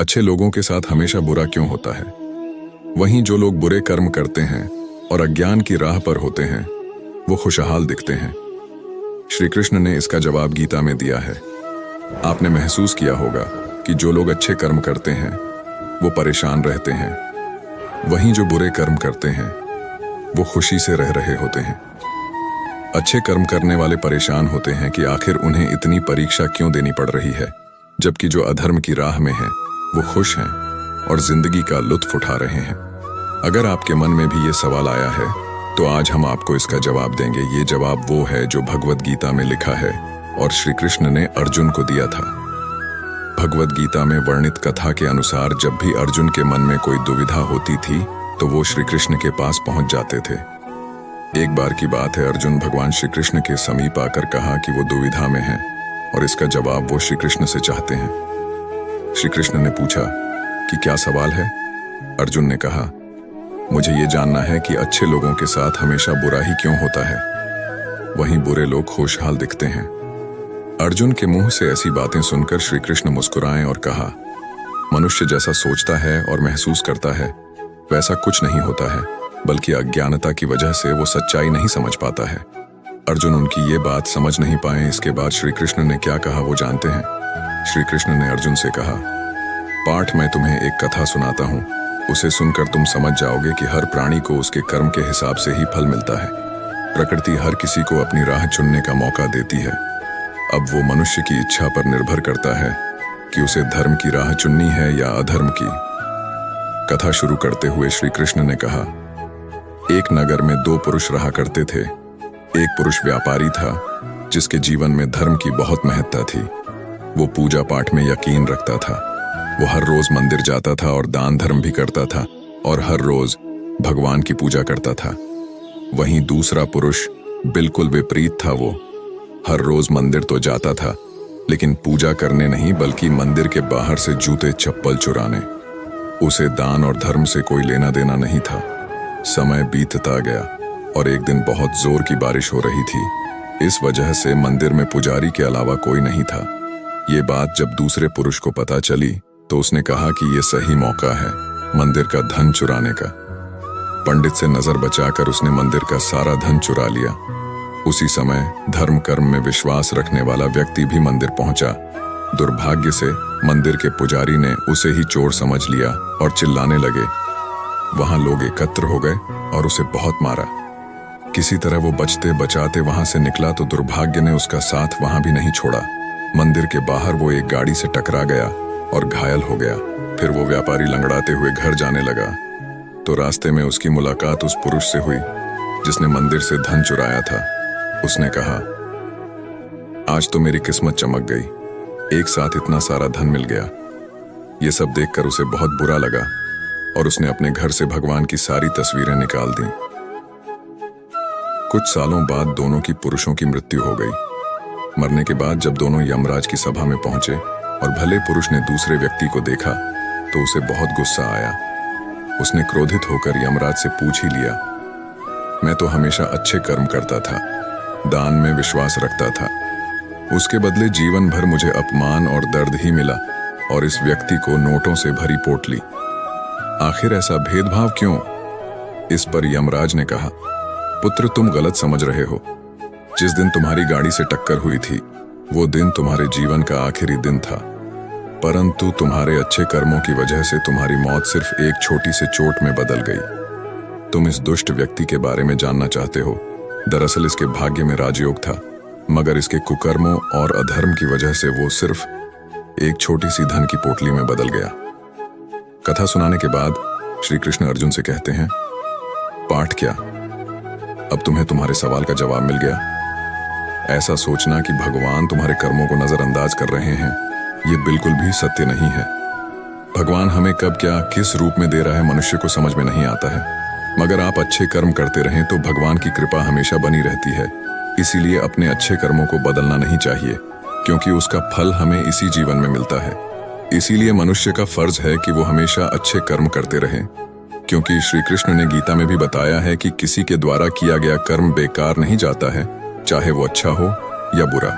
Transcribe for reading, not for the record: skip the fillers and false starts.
अच्छे लोगों के साथ हमेशा बुरा क्यों होता है? वहीं जो लोग बुरे कर्म करते हैं और अज्ञान की राह पर होते हैं वो खुशहाल दिखते हैं। श्री कृष्ण ने इसका जवाब गीता में दिया है। आपने महसूस किया होगा कि जो लोग अच्छे कर्म करते हैं वो परेशान रहते हैं, वहीं जो बुरे कर्म करते हैं वो खुशी से रह रहे होते हैं। अच्छे कर्म करने वाले परेशान होते हैं कि आखिर उन्हें इतनी परीक्षा क्यों देनी पड़ रही है, जबकि जो अधर्म की राह में हैं वो खुश हैं और जिंदगी का लुत्फ उठा रहे हैं। अगर आपके मन में भी ये सवाल आया है तो आज हम आपको इसका जवाब देंगे। ये जवाब वो है जो भगवद गीता में लिखा है और श्री कृष्ण ने अर्जुन को दिया था। भगवद गीता में वर्णित कथा के अनुसार जब भी अर्जुन के मन में कोई दुविधा होती थी तो वो श्री कृष्ण के पास पहुंच जाते थे। एक बार की बात है, अर्जुन भगवान श्री कृष्ण के समीप आकर कहा कि वो दुविधा में हैं और इसका जवाब वो श्री कृष्ण से चाहते हैं। श्री कृष्ण ने पूछा कि क्या सवाल है? अर्जुन ने कहा, मुझे ये जानना है कि अच्छे लोगों के साथ हमेशा बुरा ही क्यों होता है, वहीं बुरे लोग खुशहाल दिखते हैं। अर्जुन के मुंह से ऐसी बातें सुनकर श्री कृष्ण मुस्कुराए और कहा, मनुष्य जैसा सोचता है और महसूस करता है वैसा कुछ नहीं होता है, बल्कि अज्ञानता की वजह से वो सच्चाई नहीं समझ पाता है। अर्जुन उनकी ये बात समझ नहीं पाए। इसके बाद श्री कृष्ण ने क्या कहा वो जानते हैं। श्री कृष्ण ने अर्जुन से कहा, पाठ मैं तुम्हें एक कथा सुनाता हूँ, उसे सुनकर तुम समझ जाओगे कि हर प्राणी को उसके कर्म के हिसाब से ही फल मिलता है। प्रकृति हर किसी को अपनी राह चुनने का मौका देती है। अब वो मनुष्य की इच्छा पर निर्भर करता है कि उसे धर्म की राह चुननी है या अधर्म की। कथा शुरू करते हुए श्री कृष्ण ने कहा, एक नगर में दो पुरुष रहा करते थे। एक पुरुष व्यापारी था जिसके जीवन में धर्म की बहुत महत्ता थी। वो पूजा पाठ में यकीन रखता था। वो हर रोज मंदिर जाता था और दान धर्म भी करता था और हर रोज भगवान की पूजा करता था। वहीं दूसरा पुरुष बिल्कुल विपरीत था। वो हर रोज मंदिर तो जाता था लेकिन पूजा करने नहीं बल्कि मंदिर के बाहर से जूते चप्पल चुराने। उसे दान और धर्म से कोई लेना देना नहीं था। समय बीतता गया और एक दिन बहुत जोर की बारिश हो रही थी। इस वजह से मंदिर में पुजारी के अलावा कोई नहीं था। ये बात जब दूसरे पुरुष को पता चली तो उसने कहा कि ये सही मौका है मंदिर का धन चुराने का। पंडित से नजर बचाकर उसने मंदिर का सारा धन चुरा लिया। उसी समय धर्म कर्म में विश्वास रखने वाला व्यक्ति भी मंदिर पहुंचा। दुर्भाग्य से मंदिर के पुजारी ने उसे ही चोर समझ लिया और चिल्लाने लगे। वहां लोग एकत्र हो गए और उसे बहुत मारा। किसी तरह वो बचते बचाते वहां से निकला तो दुर्भाग्य ने उसका साथ वहां भी नहीं छोड़ा। मंदिर के बाहर वो एक गाड़ी से टकरा गया और घायल हो गया। फिर वो व्यापारी लंगड़ाते हुए घर जाने लगा तो रास्ते में उसकी मुलाकात उस पुरुष से हुई जिसने मंदिर से धन चुराया था। उसने कहा, आज तो मेरी किस्मत चमक गई, एक साथ इतना सारा धन मिल गया। ये सब देखकर उसे बहुत बुरा लगा और उसने अपने घर से भगवान की सारी तस्वीरें निकाल दी। कुछ सालों बाद दोनों की पुरुषों की मृत्यु हो गई। मरने के बाद जब दोनों यमराज की सभा में पहुंचे और भले पुरुष ने दूसरे व्यक्ति को देखा तो उसे बहुत गुस्सा आया। उसने क्रोधित होकर यमराज से पूछ ही लिया, मैं तो हमेशा अच्छे कर्म करता था, दान में विश्वास रखता था, उसके बदले जीवन भर मुझे अपमान और दर्द ही मिला और इस व्यक्ति को नोटों से भरी पोटली। आखिर ऐसा भेदभाव क्यों? इस पर यमराज ने कहा, पुत्र तुम गलत समझ रहे हो। जिस दिन तुम्हारी गाड़ी से टक्कर हुई थी वो दिन तुम्हारे जीवन का आखिरी दिन था, परंतु तुम्हारे अच्छे कर्मों की वजह से तुम्हारी मौत सिर्फ एक छोटी सी चोट में बदल गई। तुम इस दुष्ट व्यक्ति के बारे में जानना चाहते हो। दरअसल इसके भाग्य में राजयोग था, मगर इसके कुकर्मों और अधर्म की वजह से वो सिर्फ एक छोटी सी धन की पोटली में बदल गया। कथा सुनाने के बाद श्री कृष्ण अर्जुन से कहते हैं, पाठ क्या? अब तुम्हें तुम्हारे सवाल का जवाब मिल गया। ऐसा सोचना कि भगवान तुम्हारे कर्मों को नजरअंदाज कर रहे हैं, ये बिल्कुल भी सत्य नहीं है। भगवान हमें कब क्या किस रूप में दे रहा है मनुष्य को समझ में नहीं आता है, मगर आप अच्छे कर्म करते रहें तो भगवान की कृपा हमेशा बनी रहती है। इसीलिए अपने अच्छे कर्मों को बदलना नहीं चाहिए, क्योंकि उसका फल हमें इसी जीवन में मिलता है। इसीलिए मनुष्य का फर्ज है कि वो हमेशा अच्छे कर्म करते रहें, क्योंकि श्री कृष्ण ने गीता में भी बताया है कि किसी के द्वारा किया गया कर्म बेकार नहीं जाता है, चाहे वो अच्छा हो या बुरा।